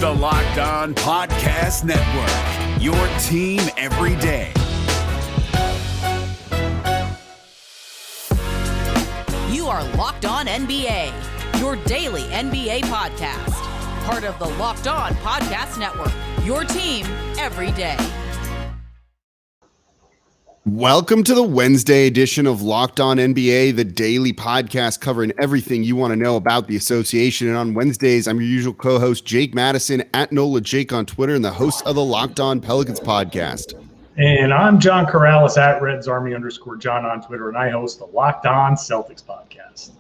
the Locked On Podcast Network, your team every day. You are Locked On NBA, your daily NBA podcast. Part of the Locked On Podcast Network, your team every day. Welcome to the Wednesday edition of Locked On NBA, the daily podcast covering everything you want to know about the association. And on Wednesdays, I'm your usual co-host, Jake Madison, at NOLA Jake on Twitter, and the host of the Locked On Pelicans podcast. And I'm John Karalis, at RedsArmy_John on Twitter, and I host the Locked On Celtics podcast.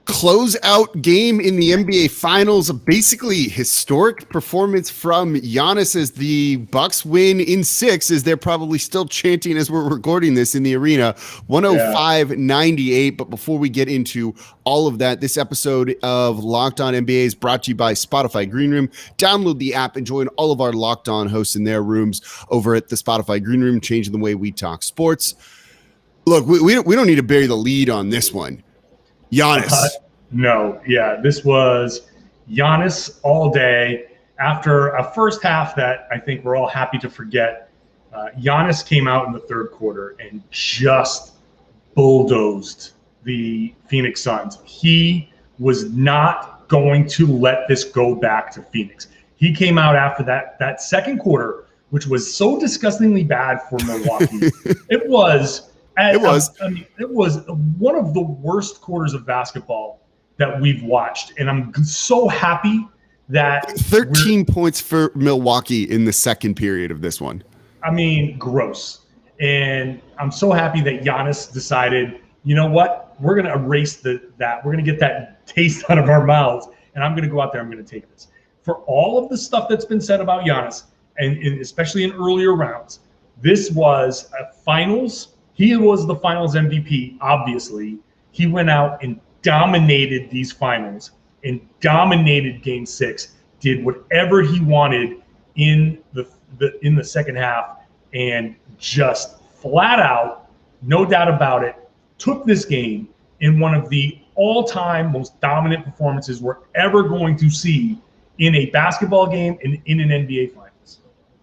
Closeout game in the NBA Finals, a basically historic performance from Giannis as the Bucks win in 6, as they're probably still chanting as we're recording this in the arena, 105-98. But before we get into all of that, this episode of Locked On NBA is brought to you by Spotify Green Room. Download the app and join all of our Locked On hosts in their rooms over at the Spotify Green Room, changing the way we talk sports. Look, we don't need to bury the lead on this one. Giannis. This was Giannis all day. After a first half that I think we're all happy to forget, Giannis came out in the third quarter and just bulldozed the Phoenix Suns. He was not going to let this go back to Phoenix. He came out after that second quarter, which was so disgustingly bad for Milwaukee. It was one of the worst quarters of basketball that we've watched. And I'm so happy that 13 points for Milwaukee in the second period of this one. I mean, gross. And I'm so happy that Giannis decided, you know what? We're going to erase that. We're going to get that taste out of our mouths. And I'm going to go out there. I'm going to take this. For all of the stuff that's been said about Giannis, and especially in earlier rounds, this was a finals. He was the finals MVP, obviously. He went out and dominated these finals and dominated Game 6, did whatever he wanted in the second half, and just flat out, no doubt about it, took this game in one of the all-time most dominant performances we're ever going to see in a basketball game and in an NBA finals.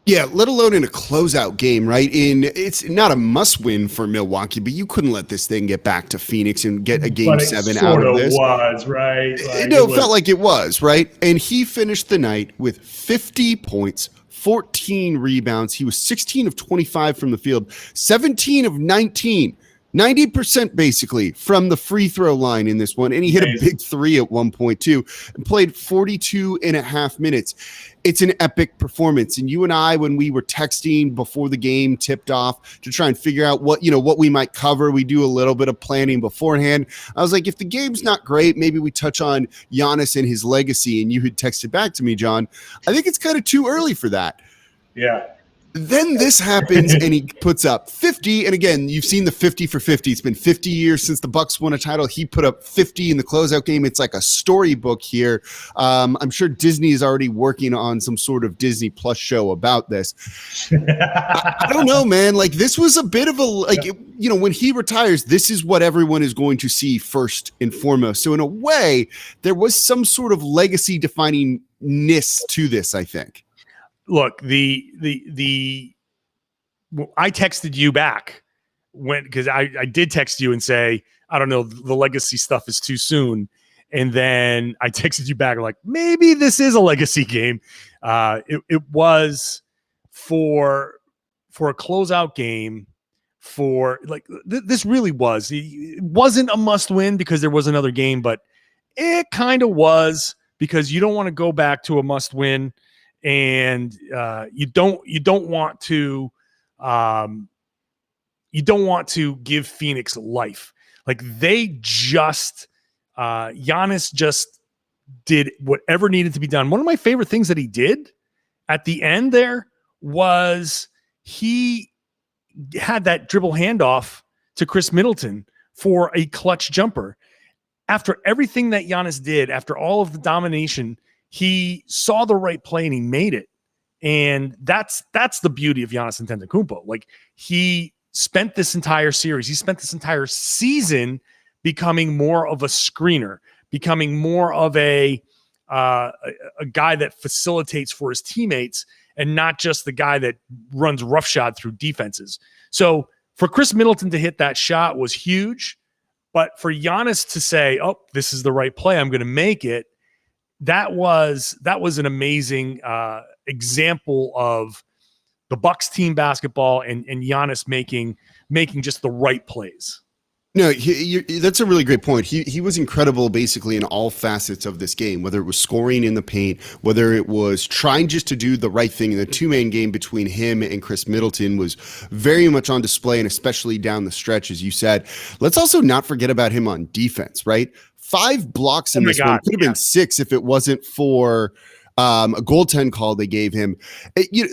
Yeah, let alone in a closeout game, right? It's not a must-win for Milwaukee, but you couldn't let this thing get back to Phoenix and get a Game 7 out of this. It was, right? It felt like it was, right? And he finished the night with 50 points, 14 rebounds. He was 16 of 25 from the field, 17 of 19. 90% basically from the free throw line in this one. And he hit a big three at one point too and played 42 and a half minutes. It's an epic performance. And you and I, when we were texting before the game tipped off to try and figure out what we might cover, we do a little bit of planning beforehand. I was like, if the game's not great, maybe we touch on Giannis and his legacy. And you had texted back to me, John, I think it's kind of too early for that. Yeah. Then this happens and he puts up 50. And again, you've seen the 50 for 50. It's been 50 years since the Bucks won a title. He put up 50 in the closeout game. It's like a storybook here. I'm sure Disney is already working on some sort of Disney Plus show about this. I don't know, man. Like, this was a bit of when he retires, this is what everyone is going to see first and foremost. So in a way, there was some sort of legacy definingness to this, I think. Look, I texted you back because I did text you and say, I don't know, the legacy stuff is too soon. And then I texted you back like, maybe this is a legacy game. It was for a closeout game this really was. It wasn't a must win because there was another game, but it kind of was because you don't want to go back to a must win. And you don't want to give Phoenix life. Like Giannis just did whatever needed to be done. One of my favorite things that he did at the end there was he had that dribble handoff to Chris Middleton for a clutch jumper. After everything that Giannis did, after all of the domination, he saw the right play and he made it. And that's the beauty of Giannis Antetokounmpo. Like, he spent this entire series, he spent this entire season becoming more of a screener, becoming more of a a guy that facilitates for his teammates and not just the guy that runs roughshod through defenses. So for Chris Middleton to hit that shot was huge, but for Giannis to say, "Oh, this is the right play, I'm going to make it," that was an amazing example of the Bucks team basketball and Giannis making just the right plays. No, that's a really great point. He was incredible basically in all facets of this game, whether it was scoring in the paint, whether it was trying just to do the right thing. And the two-man game between him and Chris Middleton was very much on display, and especially down the stretch, as you said. Let's also not forget about him on defense, right? 5 blocks in this one. Could have been 6 if it wasn't for a goaltend call they gave him.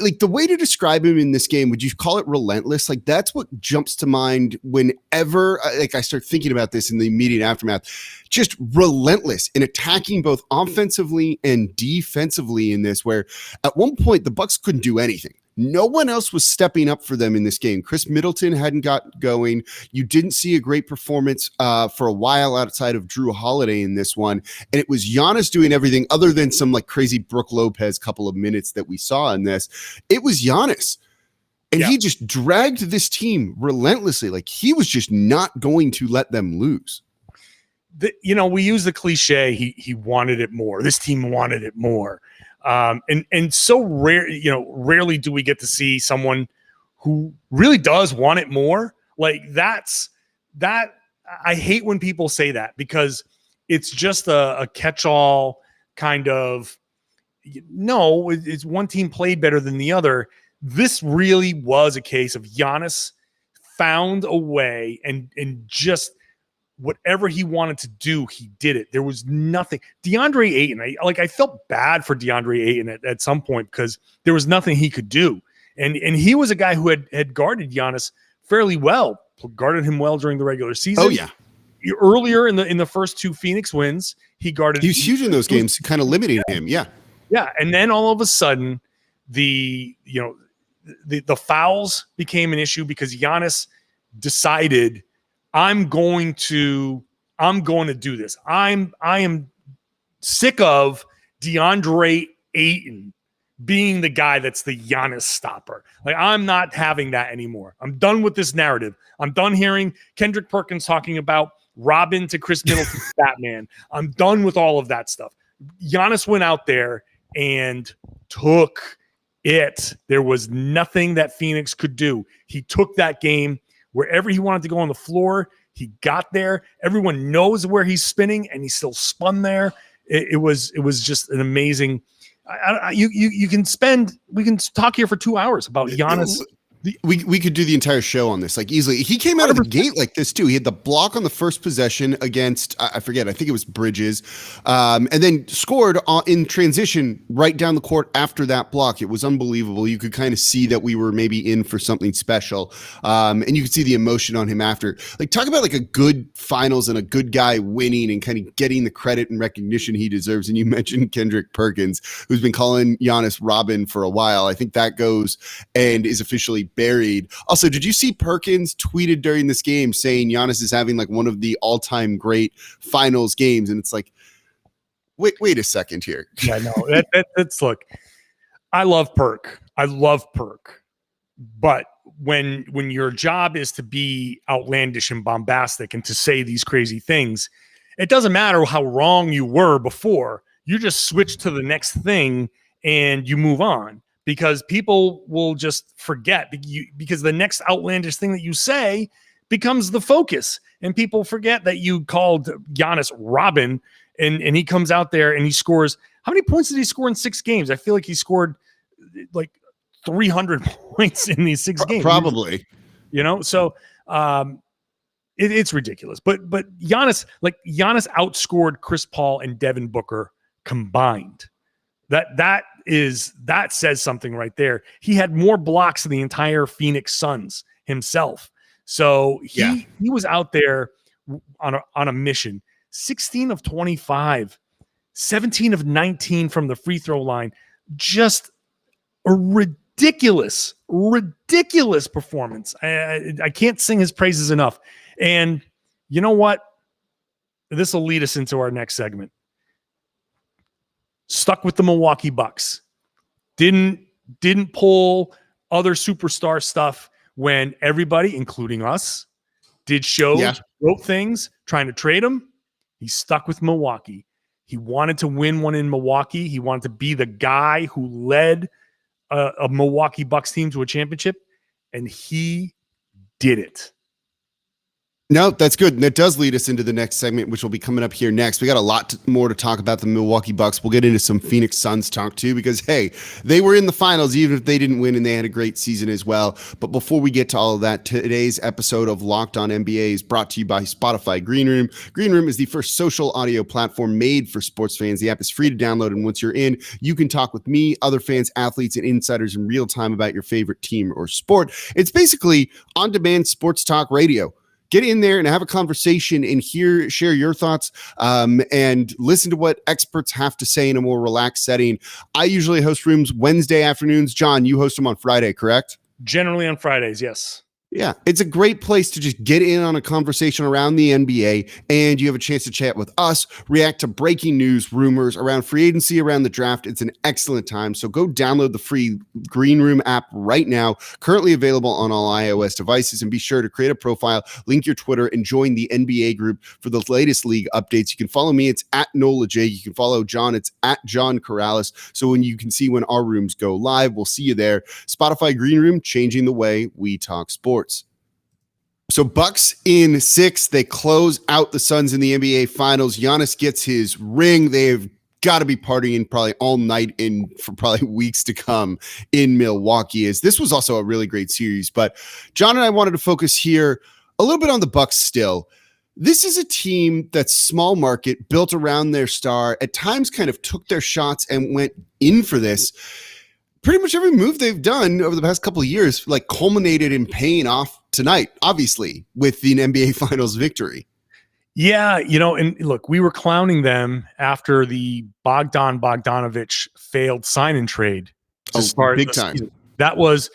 Like the way to describe him in this game, would you call it relentless? Like that's what jumps to mind whenever I start thinking about this in the immediate aftermath. Just relentless in attacking both offensively and defensively in this, where at one point the Bucks couldn't do anything. No one else was stepping up for them in this game. Chris Middleton hadn't got going. You didn't see a great performance for a while outside of Drew Holiday in this one. And it was Giannis doing everything other than some like crazy Brook Lopez couple of minutes that we saw in this. It was Giannis. And he just dragged this team relentlessly. Like he was just not going to let them lose. We use the cliche, he wanted it more. This team wanted it more. And so rare, rarely do we get to see someone who really does want it more. Like that. I hate when people say that because it's just a catch-all kind of, no, it's one team played better than the other. This really was a case of Giannis found a way and just whatever he wanted to do, he did it. There was nothing. DeAndre Ayton, I felt bad for DeAndre Ayton at some point because there was nothing he could do. And he was a guy who had guarded Giannis fairly well, guarded him well during the regular season. Oh, yeah. Earlier in the first 2 Phoenix wins, he guarded. He was huge in those games, kind of limiting him. Yeah. Yeah. And then all of a sudden, the fouls became an issue because Giannis decided, I'm going to do this. I am sick of DeAndre Ayton being the guy that's the Giannis stopper. Like I'm not having that anymore. I'm done with this narrative. I'm done hearing Kendrick Perkins talking about Robin to Chris Middleton Batman. I'm done with all of that stuff. Giannis went out there and took it. There was nothing that Phoenix could do. He took that game. Wherever he wanted to go on the floor, he got there. Everyone knows where he's spinning, and he still spun there. It was just an amazing. We can talk here for 2 hours about Giannis. We could do the entire show on this, like easily. He came out of the gate like this too. He had the block on the first possession against, I forget, I think it was Bridges, and then scored in transition right down the court after that block. It was unbelievable. You could kind of see that we were maybe in for something special, and you could see the emotion on him after. Like talk about like a good finals and a good guy winning and kind of getting the credit and recognition he deserves. And you mentioned Kendrick Perkins, who's been calling Giannis Robin for a while. I think that goes and is officially buried. Also, did you see Perkins tweeted during this game saying Giannis is having like one of the all-time great finals games? And it's like, wait a second here. Yeah, no, that's look, I love Perk. But when your job is to be outlandish and bombastic and to say these crazy things, it doesn't matter how wrong you were before. You just switch to the next thing and you move on. Because people will just forget because the next outlandish thing that you say becomes the focus. And people forget that you called Giannis Robin and he comes out there and he scores. How many points did he score in 6 games? I feel like he scored like 300 points in these 6 games. Probably. So it's ridiculous. But Giannis outscored Chris Paul and Devin Booker combined. That says something right there. He had more blocks than the entire Phoenix Suns himself. So he was out there on a mission. 16 of 25, 17 of 19 from the free throw line. Just a ridiculous performance. I can't sing his praises enough. And you know what? This will lead us into our next segment. stuck with the Milwaukee Bucks. Didn't pull other superstar stuff when everybody, including us, did shows, wrote things, trying to trade him. He's stuck with Milwaukee. He wanted to win one in Milwaukee. He wanted to be the guy who led a Milwaukee Bucks team to a championship, and he did it. No, that's good. And that does lead us into the next segment, which will be coming up here next. We got a lot more to talk about the Milwaukee Bucks. We'll get into some Phoenix Suns talk too, because, hey, they were in the finals, even if they didn't win, and they had a great season as well. But before we get to all of that, today's episode of Locked On NBA is brought to you by Spotify Green Room. Green Room is the first social audio platform made for sports fans. The app is free to download, and once you're in, you can talk with me, other fans, athletes, and insiders in real time about your favorite team or sport. It's basically on-demand sports talk radio. Get in there and have a conversation and share your thoughts and listen to what experts have to say in a more relaxed setting. I usually host rooms Wednesday afternoons. John, you host them on Friday, correct? Generally on Fridays, yes. Yeah, it's a great place to just get in on a conversation around the NBA, and you have a chance to chat with us, react to breaking news, rumors around free agency, around the draft. It's an excellent time. So go download the free Green Room app right now, currently available on all iOS devices, and be sure to create a profile, link your Twitter, and join the NBA group for the latest league updates. You can follow me. It's at Nola J. You can follow John. It's at John Karalis. So when you can see when our rooms go live, we'll see you there. Spotify Green Room, changing the way we talk sports. So Bucks in 6, they close out the Suns in the NBA Finals. Giannis gets his ring. They've got to be partying probably all night for probably weeks to come in Milwaukee. As this was also a really great series. But John and I wanted to focus here a little bit on the Bucks still. This is a team that's small market, built around their star, at times kind of took their shots and went in for this. Pretty much every move they've done over the past couple of years, like, culminated in paying off tonight, obviously, with the NBA Finals victory. Yeah, and look, we were clowning them after the Bogdanovich failed sign and trade to start big time. Season. That was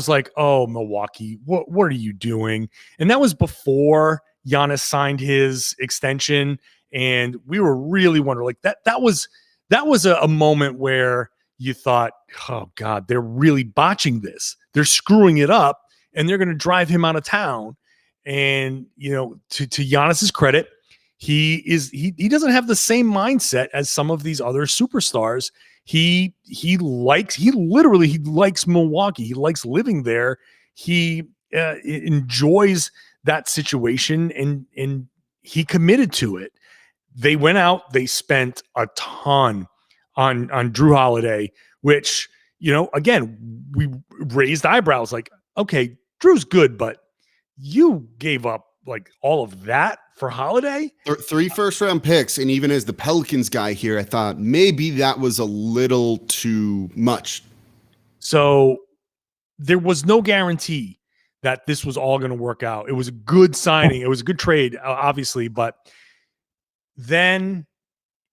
like, oh, Milwaukee, what are you doing? And that was before Giannis signed his extension, and we were really wondering, like, that was a moment where you thought, oh God, they're really botching this. They're screwing it up, and they're going to drive him out of town. And, to Giannis's credit, he doesn't have the same mindset as some of these other superstars. He likes Milwaukee. He likes living there. He enjoys that situation, and he committed to it. They went out, they spent a ton on Jrue Holiday, which, again, we raised eyebrows like, okay, Drew's good, but you gave up like all of that for Holiday? 3 first-round picks, and even as the Pelicans guy here, I thought maybe that was a little too much. So there was no guarantee that this was all going to work out. It was a good signing. It was a good trade, obviously, but then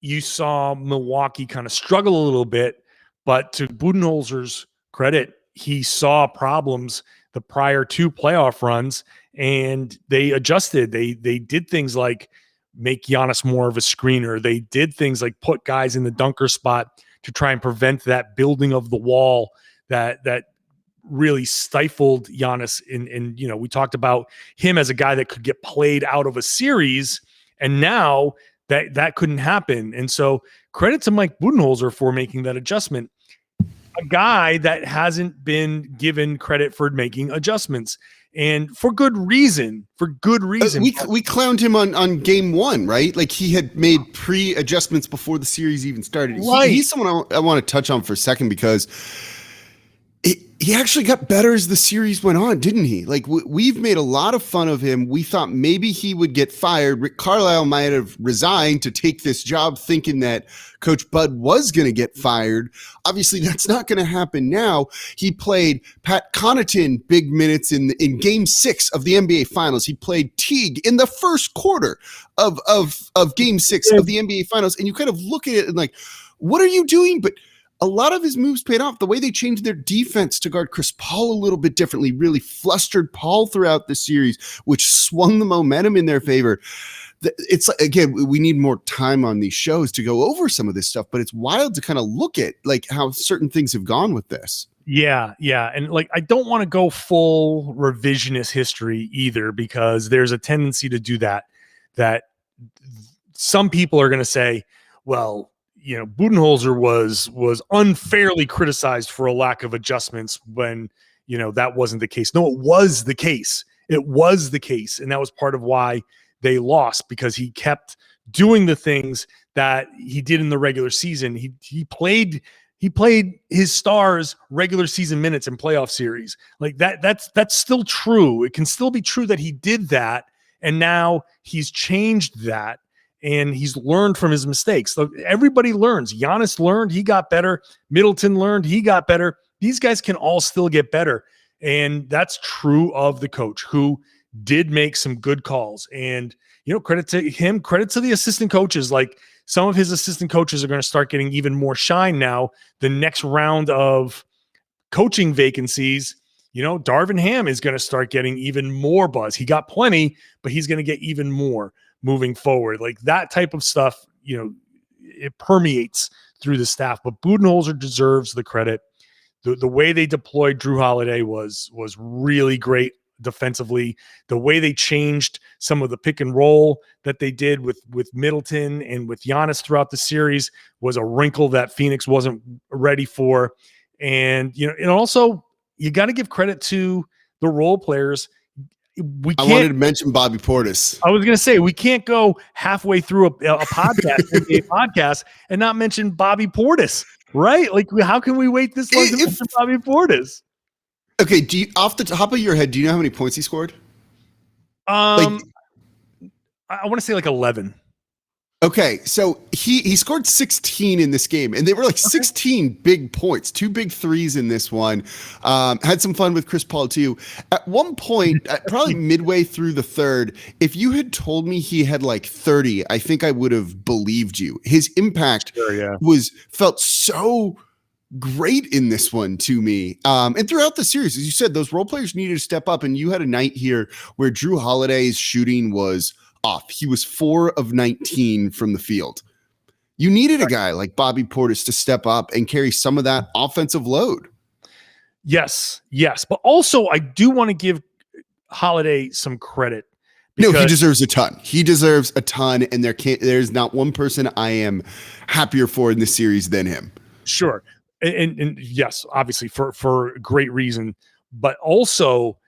you saw Milwaukee kind of struggle a little bit, but to Budenholzer's credit, he saw problems the prior 2 playoff runs, and they adjusted. They did things like make Giannis more of a screener. They did things like put guys in the dunker spot to try and prevent that building of the wall that really stifled Giannis. And we talked about him as a guy that could get played out of a series, and now that couldn't happen. And so credit to Mike Budenholzer for making that adjustment. A guy that hasn't been given credit for making adjustments, and for good reason. We clowned him on game 1, right? Like, he had made pre-adjustments before the series even started. Right. He's someone I want to touch on for a second, because he actually got better as the series went on, didn't he? Like, we've made a lot of fun of him. We thought maybe he would get fired. Rick Carlisle might have resigned to take this job, thinking that Coach Bud was going to get fired. Obviously, that's not going to happen now. He played Pat Connaughton big minutes in Game 6 of the NBA Finals. He played Teague in the first quarter of Game 6 of the NBA Finals. And you kind of look at it and like, what are you doing? But a lot of his moves paid off. The way they changed their defense to guard Chris Paul a little bit differently really flustered Paul throughout the series, which swung the momentum in their favor. it's again, we need more time on these shows to go over some of this stuff, but it's wild to kind of look at like how certain things have gone with this. Yeah. And like, I don't want to go full revisionist history either, because there's a tendency to do that some people are going to say, well, Budenholzer was unfairly criticized for a lack of adjustments when, that wasn't the case. No, it was the case. It was the case. And that was part of why they lost, because he kept doing the things that he did in the regular season. He played his stars regular season minutes in playoff series. Like that's still true. It can still be true that he did that. And now he's changed that and he's learned from his mistakes. So everybody learns. Giannis learned, he got better. Middleton learned, he got better. These guys can all still get better. And that's true of the coach, who did make some good calls. And, credit to him, credit to the assistant coaches. Like, some of his assistant coaches are going to start getting even more shine now. The next round of coaching vacancies, Darvin Ham is going to start getting even more buzz. He got plenty, but he's going to get even more moving forward. Like, that type of stuff, it permeates through the staff. But Budenholzer deserves the credit. The way they deployed Drew Holiday was really great defensively. The way they changed some of the pick and roll that they did with Middleton and with Giannis throughout the series was a wrinkle that Phoenix wasn't ready for. And, and also you got to give credit to the role players. I wanted to mention Bobby Portis. I was going to say, we can't go halfway through a podcast, and not mention Bobby Portis. Right? Like, how can we wait this long to mention Bobby Portis? Okay, off the top of your head, do you know how many points he scored? I want to say like 11. Okay, so he scored 16 in this game, and they were like 16 big points, 2 big threes in this one. Had some fun with Chris Paul too. At one point, probably midway through the third, if you had told me he had like 30, I think I would have believed you. His impact felt so great in this one to me. And throughout the series, as you said, those role players needed to step up, and you had a night here where Drew Holiday's shooting was off. He was 4 of 19 from the field. You needed a guy like Bobby Portis to step up and carry some of that offensive load. Yes. But also, I do want to give Holiday some credit. No, he deserves a ton. He deserves a ton, and there's not one person I am happier for in this series than him. Sure. And yes, obviously for great reason, but also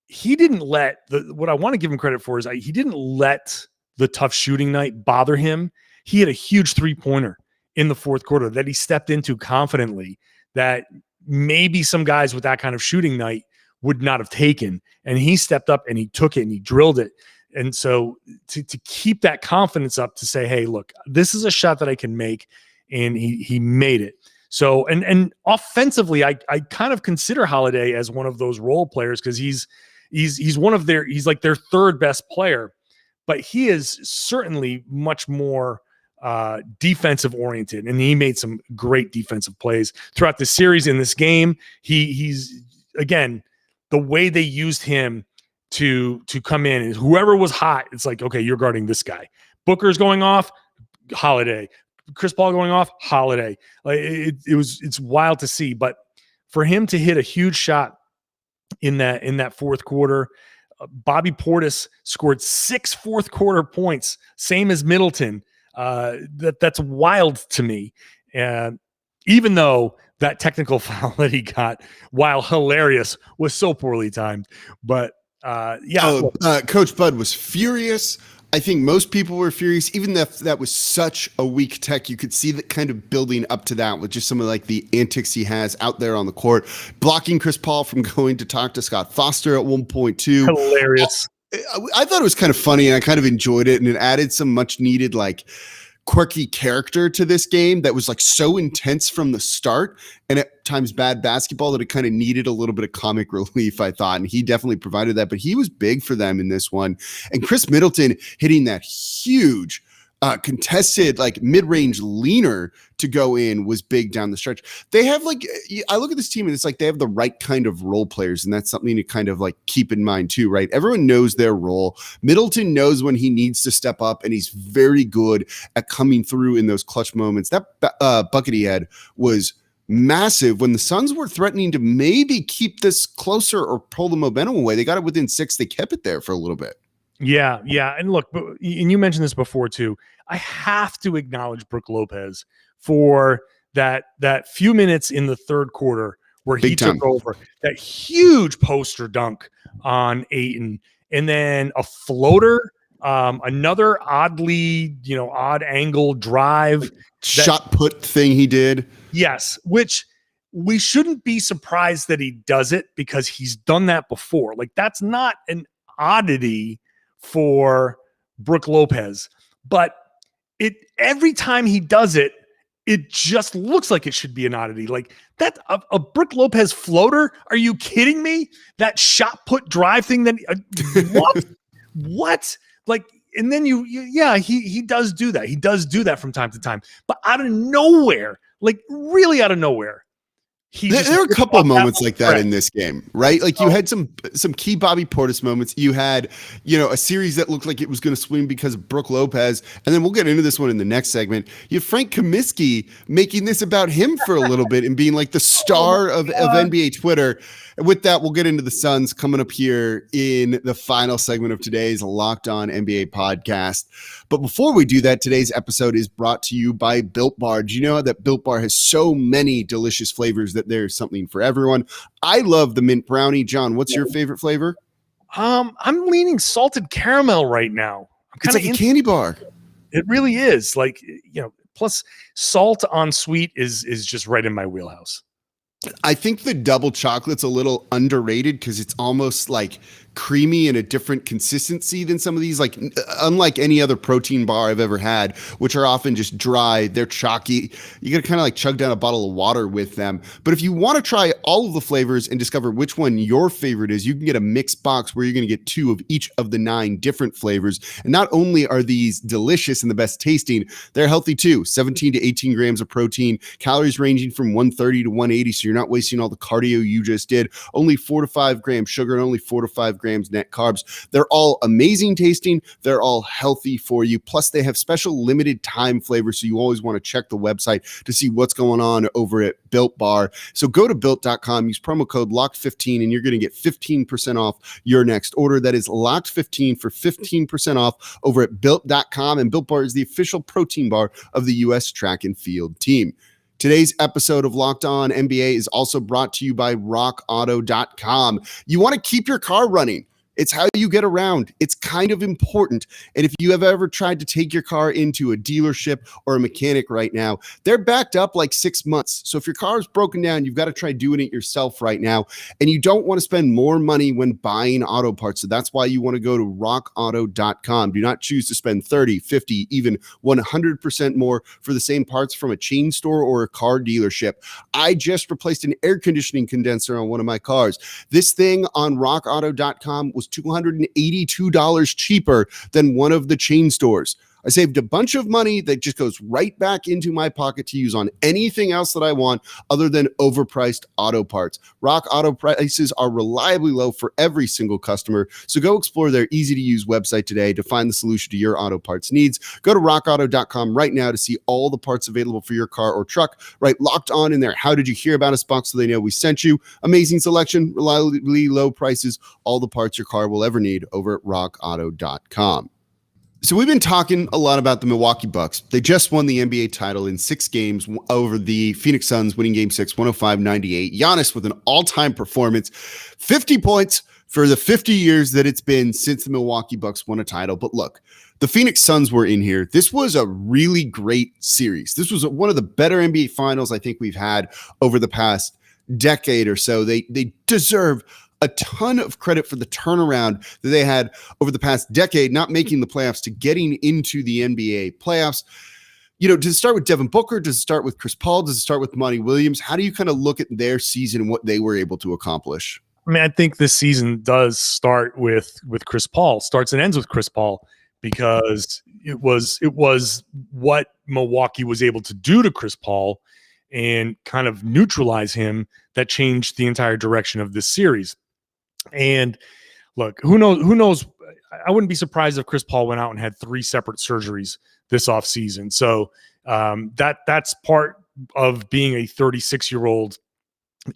he didn't let what I want to give him credit for is he didn't let the tough shooting night bother him. He had a huge 3-pointer in the fourth quarter that he stepped into confidently that maybe some guys with that kind of shooting night would not have taken. And he stepped up and he took it and he drilled it. And so to keep that confidence up to say, hey, look, this is a shot that I can make. And he made it. So, and offensively, I kind of consider Holiday as one of those role players, because he's like their third best player, but he is certainly much more defensive oriented, and he made some great defensive plays throughout the series. In this game, he's again, the way they used him to come in, and whoever was hot, it's like, okay, you're guarding this guy. Booker's going off, Holiday. Chris Paul going off, Holiday. Like it's wild to see, but for him to hit a huge shot in that fourth quarter, Bobby Portis scored 6 fourth quarter points, same as Middleton. That's wild to me. And even though that technical foul that he got, while hilarious, was so poorly timed, but Coach Bud was furious. I think most people were furious, even if that was such a weak tech. You could see that kind of building up to that with just some of like the antics he has out there on the court, blocking Chris Paul from going to talk to Scott Foster at one point too. Hilarious. I thought it was kind of funny, and I kind of enjoyed it, and it added some much needed like quirky character to this game that was like so intense from the start and at times bad basketball that it kind of needed a little bit of comic relief, I thought. And he definitely provided that, but he was big for them in this one. And Chris Middleton hitting that huge contested, like mid-range leaner to go in was big down the stretch. They have I look at this team and it's like they have the right kind of role players, and that's something to kind of like keep in mind too, right? Everyone knows their role. Middleton knows when he needs to step up, and he's very good at coming through in those clutch moments. That bucket he had was massive when the Suns were threatening to maybe keep this closer or pull the momentum away. They got it within 6. They kept it there for a little bit. Yeah. And look, and you mentioned this before too. I have to acknowledge Brook Lopez for that few minutes in the third quarter where he took over, that huge poster dunk on Ayton, and then a floater, another oddly, odd angle drive, shot put thing he did. Yes, which we shouldn't be surprised that he does it because he's done that before. Like, that's not an oddity for Brook Lopez, but every time he does it, it just looks like it should be an oddity. Like that, a Brook Lopez floater. Are you kidding me? That shot put drive thing that what? Like, and then he does do that. He does do that from time to time, but out of nowhere, like really out of nowhere. There were a couple of moments like that in this game, right? Like you had some key Bobby Portis moments. You had, a series that looked like it was going to swing because of Brook Lopez. And then we'll get into this one in the next segment. You have Frank Kaminsky making this about him for a little bit and being like the star of NBA Twitter. And with that, we'll get into the Suns coming up here in the final segment of today's Locked On NBA podcast. But before we do that, today's episode is brought to you by Built Bar. Do you know that Built Bar has so many delicious flavors that there's something for everyone? I love the mint brownie. John, what's your favorite flavor? I'm leaning salted caramel right now. It's like a candy bar. It really is. Like, plus salt on sweet is just right in my wheelhouse. I think the double chocolate's a little underrated because it's almost like creamy and a different consistency than some of these, like unlike any other protein bar I've ever had, which are often just dry. They're chalky. You got to kind of like chug down a bottle of water with them. But if you want to try all of the flavors and discover which one your favorite is, you can get a mixed box where you're going to get 2 of each of the 9 different flavors. And not only are these delicious and the best tasting, they're healthy too. 17 to 18 grams of protein, calories ranging from 130 to 180. So you're not wasting all the cardio you just did. Only 4 to 5 grams sugar and only 4 to 5 grams net carbs. They're all amazing tasting. They're all healthy for you. Plus, they have special limited time flavors, so you always want to check the website to see what's going on over at Built Bar. So go to Built.com, use promo code LOCKED15, and you're going to get 15% off your next order. That is LOCKED15 for 15% off over at Built.com. And Built Bar is the official protein bar of the U.S. track and field team. Today's episode of Locked On NBA is also brought to you by RockAuto.com. You want to keep your car running. It's how you get around. It's kind of important. And if you have ever tried to take your car into a dealership or a mechanic right now, they're backed up like 6 months. So if your car is broken down, you've got to try doing it yourself right now. And you don't want to spend more money when buying auto parts. So that's why you want to go to RockAuto.com. Do not choose to spend 30, 50, even 100% more for the same parts from a chain store or a car dealership. I just replaced an air conditioning condenser on one of my cars. This thing on RockAuto.com was $282 cheaper than one of the chain stores. I saved a bunch of money that just goes right back into my pocket to use on anything else that I want other than overpriced auto parts. Rock Auto prices are reliably low for every single customer. So go explore their easy-to-use website today to find the solution to your auto parts needs. Go to rockauto.com right now to see all the parts available for your car or truck. Right, Locked On in there. How did you hear about us box so they know we sent you? Amazing selection, reliably low prices, all the parts your car will ever need over at rockauto.com. So we've been talking a lot about the Milwaukee Bucks. They just won the NBA title in 6 games over the Phoenix Suns, winning game 6, 105-98. Giannis with an all-time performance, 50 points for the 50 years that it's been since the Milwaukee Bucks won a title. But look, the Phoenix Suns were in here. This was a really great series. This was one of the better NBA finals I think we've had over the past decade or so. They deserve a ton of credit for the turnaround that they had over the past decade, not making the playoffs to getting into the NBA playoffs. Does it start with Devin Booker? Does it start with Chris Paul? Does it start with Monty Williams? How do you kind of look at their season and what they were able to accomplish? I mean, I think this season does start with Chris Paul, starts and ends with Chris Paul, because it was what Milwaukee was able to do to Chris Paul and kind of neutralize him that changed the entire direction of this series. And look, who knows? I wouldn't be surprised if Chris Paul went out and had 3 separate surgeries this offseason. So that's part of being a 36-year-old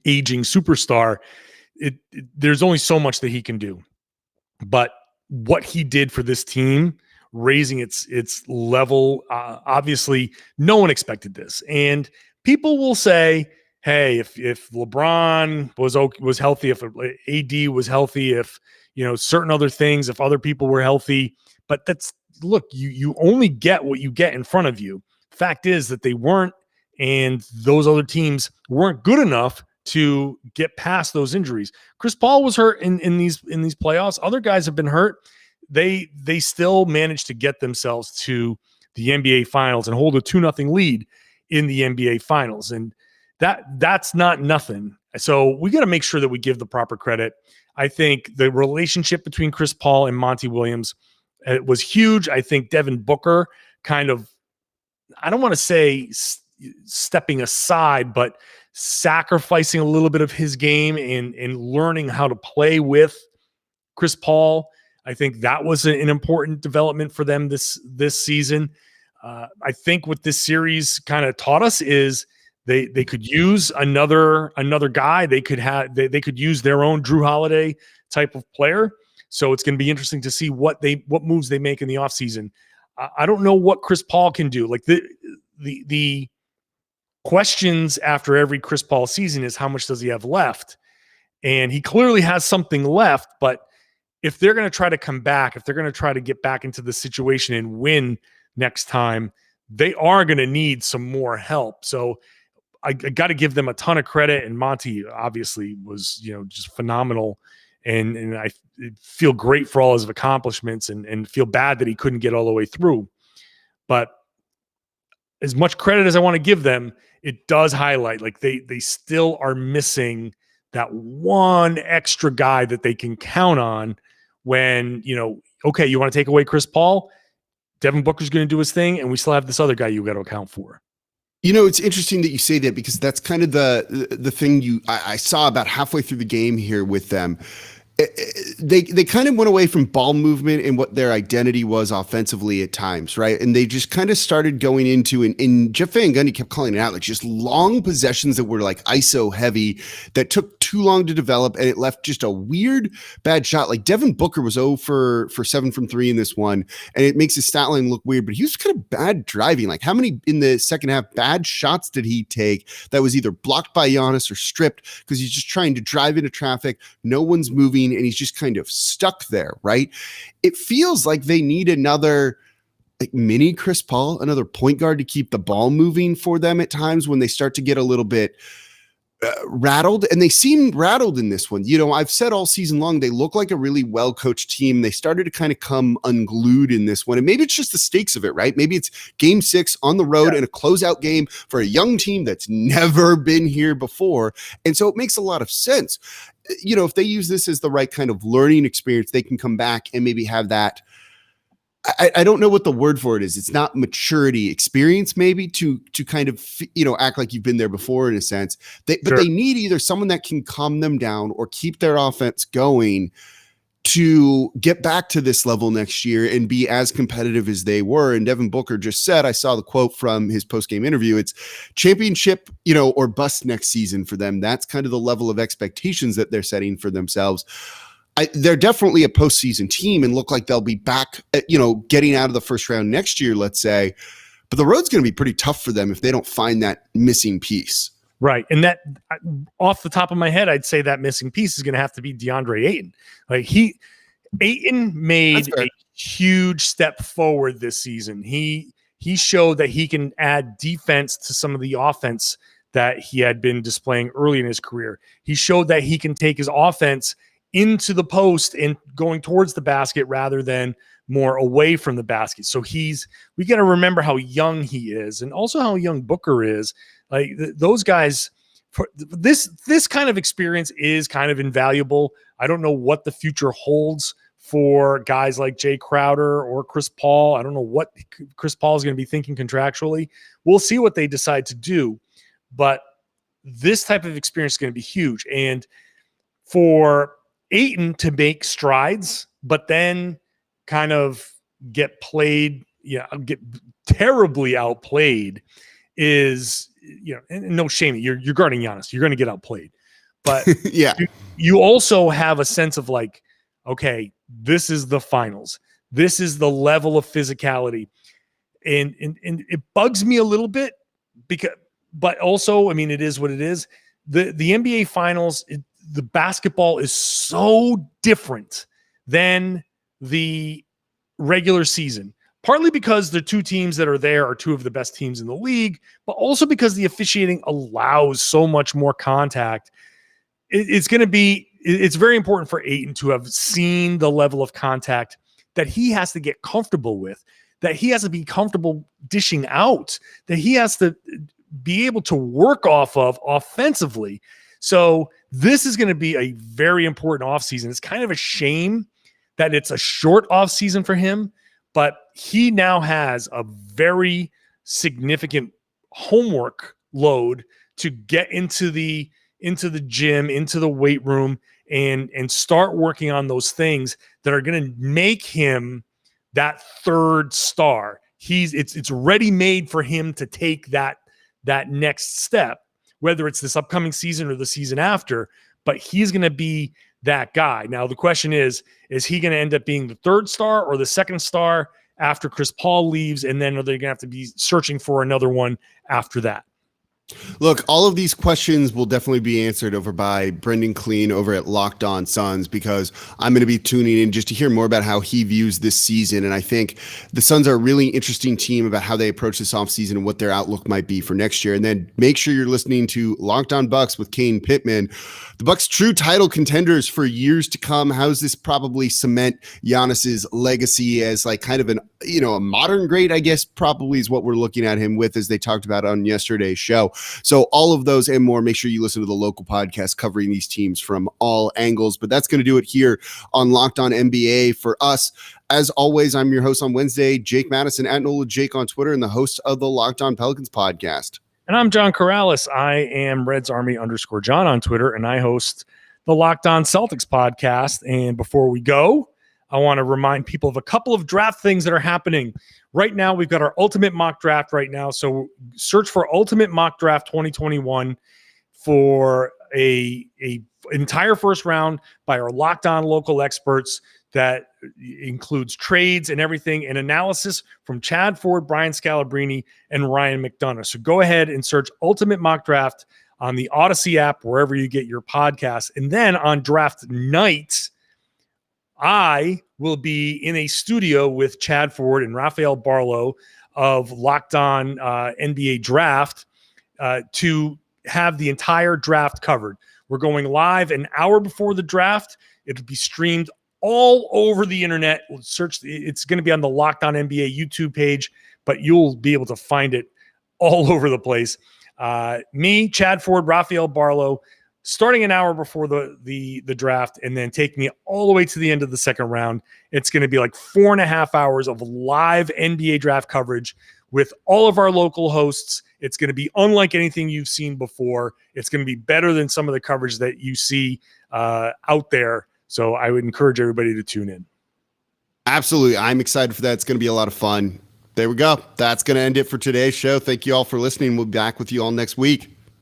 aging superstar. There's only so much that he can do. But what he did for this team, raising its level, obviously no one expected this. And people will say, hey, if LeBron was healthy, if AD was healthy, if certain other things, if other people were healthy, but look, you only get what you get in front of you. Fact is that they weren't, and those other teams weren't good enough to get past those injuries. Chris Paul was hurt in these playoffs. Other guys have been hurt. They still managed to get themselves to the NBA Finals and hold a 2-0 lead in the NBA Finals. And that's not nothing. So we got to make sure that we give the proper credit. I think the relationship between Chris Paul and Monty Williams was huge. I think Devin Booker kind of, I don't want to say stepping aside, but sacrificing a little bit of his game and learning how to play with Chris Paul. I think that was an important development for them this season. I think what this series kind of taught us is they could use another guy. They could use their own Drew Holiday type of player. So it's going to be interesting to see what moves they make in the offseason. I don't know what Chris Paul can do. Like the questions after every Chris Paul season is how much does he have left? And he clearly has something left, but if they're going to try to come back, if they're going to try to get back into the situation and win next time, they are going to need some more help. So I got to give them a ton of credit. And Monty obviously was, just phenomenal. And I feel great for all his accomplishments and feel bad that he couldn't get all the way through. But as much credit as I want to give them, it does highlight like they still are missing that one extra guy that they can count on when, okay, you want to take away Chris Paul, Devin Booker's going to do his thing, and we still have this other guy you got to account for. It's interesting that you say that because that's kind of the thing I saw about halfway through the game here with them. They kind of went away from ball movement and what their identity was offensively at times, right? And they just kind of started going into, and Jeff Van Gundy kept calling it out, like just long possessions that were like ISO heavy that took too long to develop, and it left just a weird bad shot. Like Devin Booker was 0 for 7 from 3 in this one, and it makes his stat line look weird, but he was kind of bad driving. Like how many in the second half bad shots did he take that was either blocked by Giannis or stripped because he's just trying to drive into traffic, no one's moving, and he's just kind of stuck there, right? It feels like they need another like mini Chris Paul, another point guard to keep the ball moving for them at times when they start to get a little bit rattled, and they seemed rattled in this one. I've said all season long, they look like a really well-coached team. They started to kind of come unglued in this one, and maybe it's just the stakes of it, right? Maybe it's game 6 on the road and a closeout game for a young team that's never been here before, and so it makes a lot of sense. If they use this as the right kind of learning experience, they can come back and maybe have that. I don't know what the word for it is. It's not maturity, experience, maybe to kind of, act like you've been there before in a sense. But they need either someone that can calm them down or keep their offense going to get back to this level next year and be as competitive as they were. And Devin Booker just said, I saw the quote from his post-game interview, it's championship, or bust next season for them. That's kind of the level of expectations that they're setting for themselves. They're definitely a postseason team and look like they'll be back, getting out of the first round next year, let's say. But the road's going to be pretty tough for them if they don't find that missing piece. Right. And that, off the top of my head, I'd say that missing piece is going to have to be DeAndre Ayton. Like Ayton made a huge step forward this season. He showed that he can add defense to some of the offense that he had been displaying early in his career. He showed that he can take his offense into the post and going towards the basket rather than more away from the basket. So we got to remember how young he is and also how young Booker is. Like those guys, for this kind of experience is kind of invaluable. I don't know what the future holds for guys like Jay Crowder or Chris Paul. I don't know what Chris Paul is going to be thinking contractually. We'll see what they decide to do, but this type of experience is going to be huge. And for Ayton to make strides, but then kind of get terribly outplayed is, and no shame. You're guarding Giannis. You're going to get outplayed. But yeah, you also have a sense of like, okay, this is the finals. This is the level of physicality. And it bugs me a little bit but also, I mean, it is what it is. The NBA finals, the basketball is so different than the regular season, partly because the two teams that are there are two of the best teams in the league, but also because the officiating allows so much more contact. It's very important for Ayton to have seen the level of contact that he has to get comfortable with, that he has to be comfortable dishing out, that he has to be able to work off of offensively. So this is going to be a very important offseason. It's kind of a shame that it's a short offseason for him, but he now has a very significant homework load to get into the gym, into the weight room, and start working on those things that are going to make him that third star. It's ready made for him to take that next step, whether it's this upcoming season or the season after, but he's going to be that guy. Now, the question is he going to end up being the third star or the second star after Chris Paul leaves? And then are they going to have to be searching for another one after that? Look, all of these questions will definitely be answered over by Brendan Clean over at Locked On Suns, because I'm going to be tuning in just to hear more about how he views this season. And I think the Suns are a really interesting team about how they approach this offseason and what their outlook might be for next year. And then make sure you're listening to Locked On Bucks with Kane Pittman. The Bucks true title contenders for years to come. How does this probably cement Giannis's legacy as like kind of a modern great, I guess probably is what we're looking at him with, as they talked about on yesterday's show. So all of those and more, make sure you listen to the local podcast covering these teams from all angles. But that's going to do it here on Locked On NBA for us. As always, I'm your host on Wednesday, Jake Madison, at NOLA Jake on Twitter, and the host of the Locked On Pelicans podcast. And I'm John Karalis. I am Reds Army _John on Twitter, and I host the Locked On Celtics podcast. And before we go, I want to remind people of a couple of draft things that are happening. Right now, we've got our Ultimate Mock Draft right now. So search for Ultimate Mock Draft 2021 for a entire first round by our Locked On local experts that includes trades and everything, and analysis from Chad Ford, Brian Scalabrine, and Ryan McDonough. So go ahead and search Ultimate Mock Draft on the Odyssey app, wherever you get your podcasts. And then on draft night, I will be in a studio with Chad Ford and Rafael Barlow of Locked On NBA Draft to have the entire draft covered. We're going live an hour before the draft. It'll be streamed all over the internet. It's going to be on the Locked On NBA YouTube page, but you'll be able to find it all over the place. Me, Chad Ford, Rafael Barlow, starting an hour before the draft, and then taking it all the way to the end of the second round. It's going to be like 4.5 hours of live NBA draft coverage with all of our local hosts. It's going to be unlike anything you've seen before. It's going to be better than some of the coverage that you see out there. So I would encourage everybody to tune in. Absolutely. I'm excited for that. It's going to be a lot of fun. There we go. That's going to end it for today's show. Thank you all for listening. We'll be back with you all next week.